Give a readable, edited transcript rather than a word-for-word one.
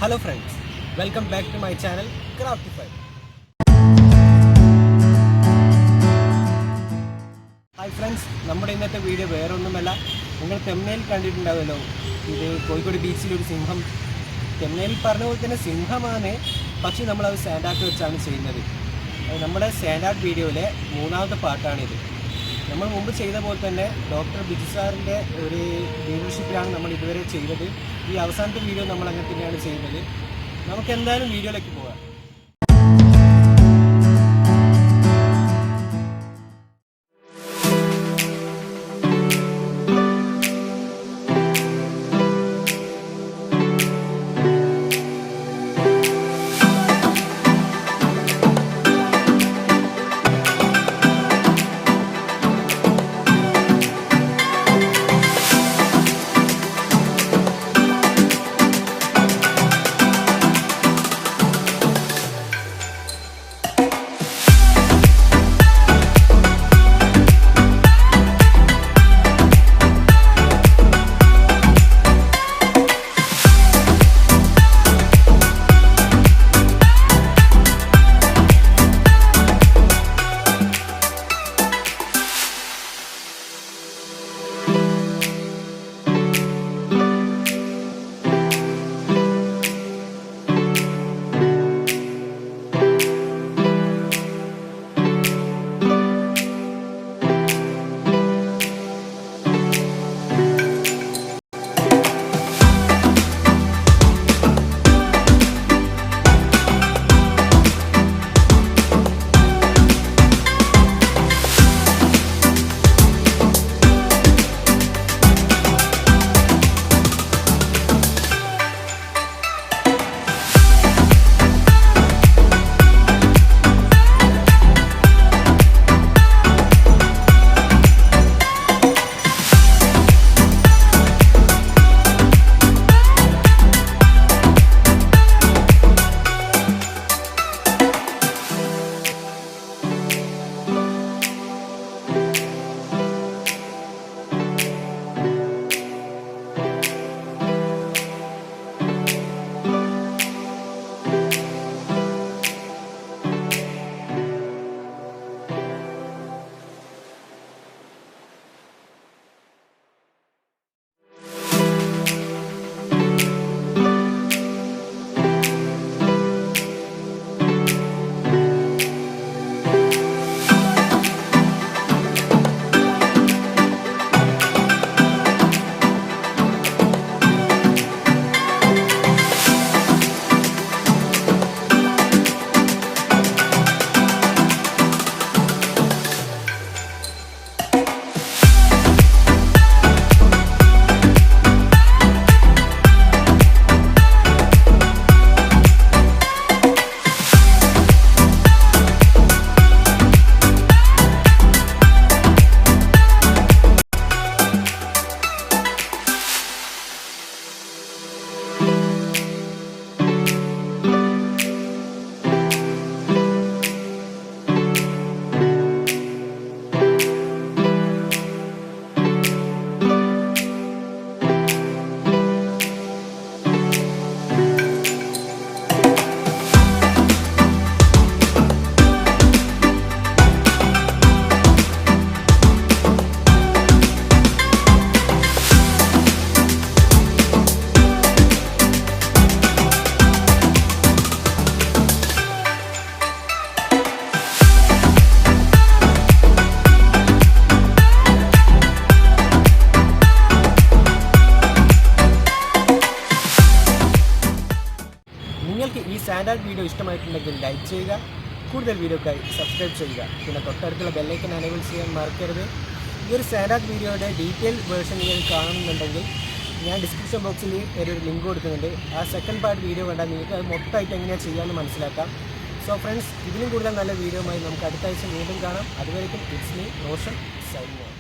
Hello friends, welcome back to my channel Craftify. Hi friends, നമ്മുടെ ഇന്നത്തെ video വേറൊന്നുമല്ല. നിങ്ങൾ തംബ്നെയിൽ കണ്ടിട്ടുണ്ടാവുമല്ലോ, ഇത് കോഴിക്കോട് ബീച്ചിൽ ഒരു സിംഹം. തംബ്നെയിൽ പറഞ്ഞ പോലെ തന്നെ സിംഹമാണ്, പക്ഷേ നമ്മളത് സാൻഡ് ആർട്ട് വെച്ചാണ് ചെയ്യുന്നത്. നമ്മുടെ സാൻഡ് ആർട്ട് വീഡിയോയിലെ മൂന്നാമത്തെ പാർട്ടാണിത്. നമ്മൾ മുമ്പ് ചെയ്ത പോലെ തന്നെ ഡോക്ടർ ബിജു സാറിൻ്റെ ഒരു ലീഡർഷിപ്പിലാണ് നമ്മൾ ഇതുവരെ ചെയ്തത്. ഈ അവസാനത്തെ വീഡിയോ നമ്മൾ അങ്ങനെ തന്നെയാണ് ചെയ്യുന്നത്. നമുക്ക് എന്തായാലും വീഡിയോയിലേക്ക് പോകാം. നിങ്ങൾക്ക് ഈ സാൻഡ് ആർട്ട് വീഡിയോ ഇഷ്ടമായിട്ടുണ്ടെങ്കിൽ ലൈക്ക് ചെയ്യുക, കൂടുതൽ വീഡിയോക്കായി സബ്സ്ക്രൈബ് ചെയ്യുക, പിന്നെ തൊട്ടടുത്തുള്ള ബെല്ലൈക്കൻ എനേബിൾ ചെയ്യാൻ മറക്കരുത്. ഈ ഒരു സാൻഡ് ആർട്ട് വീഡിയോയുടെ ഡീറ്റെയിൽ വേർഷൻ നിങ്ങൾ കാണുന്നുണ്ടെങ്കിൽ ഞാൻ ഡിസ്ക്രിപ്ഷൻ ബോക്സിൽ ഒരു ലിങ്ക് കൊടുക്കുന്നുണ്ട്. ആ സെക്കൻഡ് പാർട്ട് വീഡിയോ കണ്ടാൽ നിങ്ങൾക്ക് അത് മൊത്തമായിട്ട് എങ്ങനെയാണ് ചെയ്യാമെന്ന് മനസ്സിലാക്കാം. സോ ഫ്രണ്ട്സ്, ഇതിലും കൂടുതൽ നല്ല വീഡിയോയുമായി നമുക്ക് അടുത്ത ആഴ്ച വീണ്ടും കാണാം. അതുവരേക്കും ഇറ്റ്സ് മീ റോഷൻ സൈനിങ്.